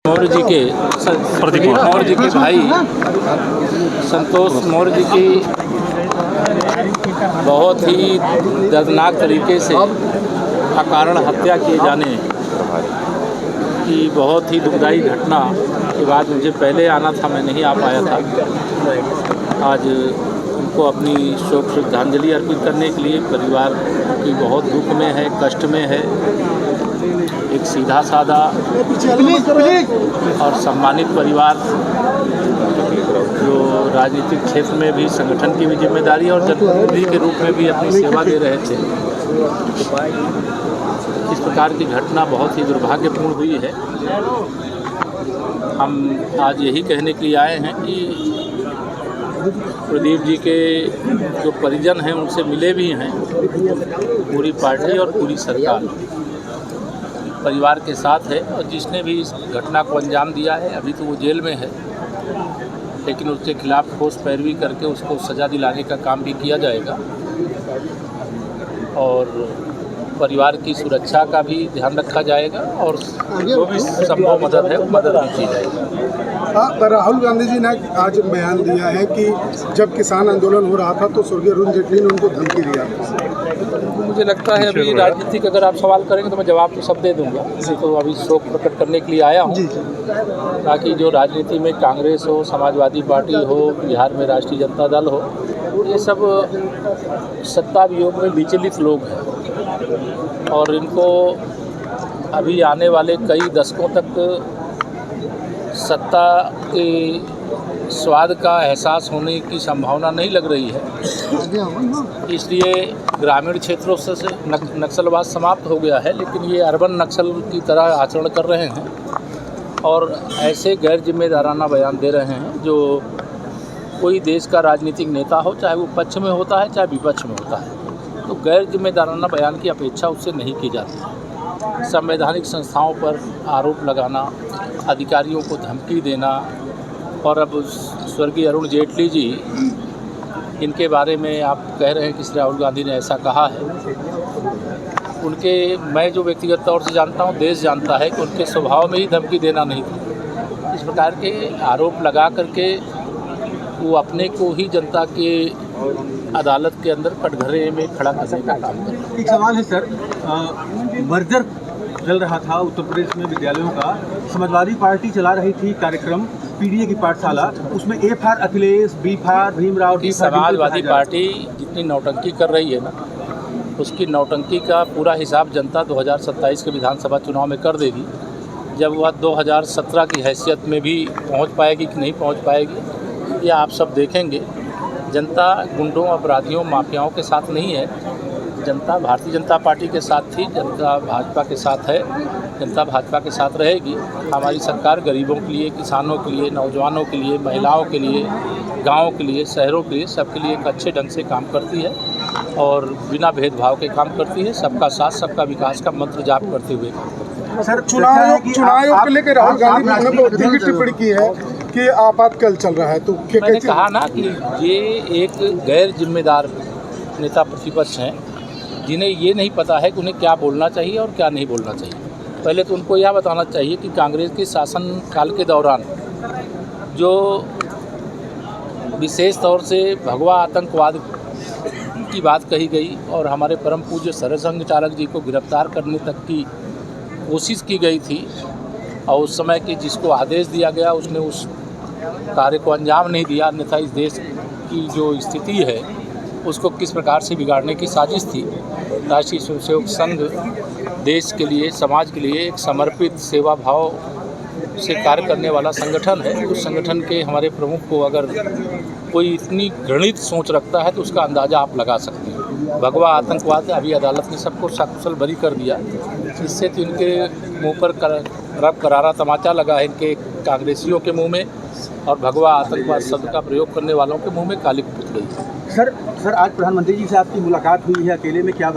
मौर्य जी के प्रदीप मौर्य जी के भाई संतोष मौर्य जी की बहुत ही दर्दनाक तरीके से अकारण हत्या किए जाने की बहुत ही दुखदाई घटना के बाद मुझे पहले आना था, मैं नहीं आ पाया था। आज उनको अपनी शोक श्रद्धांजलि अर्पित करने के लिए परिवार की बहुत दुख में है, कष्ट में है। एक सीधा साधा और सम्मानित परिवार जो राजनीतिक क्षेत्र में भी संगठन की भी जिम्मेदारी और जनप्रतिनिधि के रूप में भी अपनी सेवा दे रहे थे। इस प्रकार की घटना बहुत ही दुर्भाग्यपूर्ण हुई है। हम आज यही कहने के लिए आए हैं कि प्रदीप जी के जो परिजन हैं उनसे मिले भी हैं। पूरी पार्टी और पूरी सरकार परिवार के साथ है और जिसने भी इस घटना को अंजाम दिया है, अभी तो वो जेल में है, लेकिन उसके खिलाफ ठोस पैरवी करके उसको सज़ा दिलाने का काम भी किया जाएगा और परिवार की सुरक्षा का भी ध्यान रखा जाएगा और जो भी संभव मदद है वो मदद भी की जाएगी। राहुल गांधी जी ने आज बयान दिया है कि जब किसान आंदोलन हो रहा था तो स्वर्गीय अरुण जेटली ने उनको धमकी दिया। मुझे लगता है अभी राजनीतिक अगर आप सवाल करेंगे तो मैं जवाब तो सब दे दूंगा। तो अभी शोक प्रकट करने के लिए आया हूँ ताकि जो राजनीति में कांग्रेस हो, समाजवादी पार्टी हो, बिहार में राष्ट्रीय जनता दल हो, ये सब सत्ता वियोग में विचलित लोग हैं और इनको अभी आने वाले कई दशकों तक सत्ता के स्वाद का एहसास होने की संभावना नहीं लग रही है। इसलिए ग्रामीण क्षेत्रों से नक्सलवाद समाप्त हो गया है, लेकिन ये अर्बन नक्सल की तरह आचरण कर रहे हैं और ऐसे गैर जिम्मेदाराना बयान दे रहे हैं। जो कोई देश का राजनीतिक नेता हो, चाहे वो पक्ष में होता है चाहे विपक्ष में होता है, तो गैर जिम्मेदाराना बयान की अपेक्षा उससे नहीं की जाती। संवैधानिक संस्थाओं पर आरोप लगाना, अधिकारियों को धमकी देना और अब स्वर्गीय अरुण जेटली जी, इनके बारे में आप कह रहे हैं कि श्री राहुल गांधी ने ऐसा कहा है। उनके मैं जो व्यक्तिगत तौर से जानता हूं, देश जानता है कि उनके स्वभाव में ही धमकी देना नहीं था। इस प्रकार के आरोप लगा करके वो अपने को ही जनता के अदालत के अंदर कटघरे में खड़ा करने का काम कर रहे हैं। एक सवाल है सर, मर्जर चल रहा था उत्तर प्रदेश में विद्यालयों का, समाजवादी पार्टी चला रही थी कार्यक्रम पीडीए की पाठशाला, उसमें A for Akhilesh, B for Bhimrao, D for Samajwadi Party जितनी नौटंकी कर रही है ना, उसकी नौटंकी का पूरा हिसाब जनता 2027 के विधानसभा चुनाव में कर देगी। जब वह 2017 की हैसियत में भी पहुंच पाएगी कि नहीं पहुंच पाएगी, ये आप सब देखेंगे। जनता गुंडों, अपराधियों, माफियाओं के साथ नहीं है। जनता भारतीय जनता पार्टी के साथ थी, जनता भाजपा के साथ है, जनता भाजपा के साथ रहेगी। हमारी सरकार गरीबों के लिए, किसानों के लिए, नौजवानों के लिए, महिलाओं के लिए, गाँव के लिए, शहरों के लिए, सबके लिए एक अच्छे ढंग से काम करती है और बिना भेदभाव के काम करती है। सबका साथ, सबका विकास का मंत्र जाप करते हुए काम करती है। सर, चुनाव को लेकर राहुल गांधी ने भी टिप्पणी की है कि आपातकाल चल रहा है, तो मैंने कहा ना कि ये एक गैर जिम्मेदार नेता प्रतिपक्ष हैं, जिन्हें ये नहीं पता है कि उन्हें क्या बोलना चाहिए और क्या नहीं बोलना चाहिए। पहले तो उनको यह बताना चाहिए कि कांग्रेस के शासनकाल के दौरान जो विशेष तौर से भगवा आतंकवाद की बात कही गई और हमारे परम पूज्य सरसंघ चालक जी को गिरफ्तार करने तक की कोशिश की गई थी और उस समय के जिसको आदेश दिया गया उसने उस कार्य को अंजाम नहीं दिया, अन्यथा इस देश की जो स्थिति है उसको किस प्रकार से बिगाड़ने की साजिश थी। राष्ट्रीय स्वयंसेवक संघ देश के लिए, समाज के लिए एक समर्पित सेवा भाव से कार्य करने वाला संगठन है। उस संगठन के हमारे प्रमुख को अगर कोई इतनी घृणित सोच रखता है तो उसका अंदाज़ा आप लगा सकते हैं। भगवा आतंकवाद अभी अदालत ने सबको सकुशल बरी कर दिया। इससे तो इनके मुँह पर करारा तमाचा लगा है, इनके कांग्रेसियों के मुँह में, और भगवा आतंकवाद शब्द का प्रयोग करने वालों के मुँह में काली पुत गई। सर आज प्रधानमंत्री जी से आपकी मुलाकात हुई है, अकेले में क्या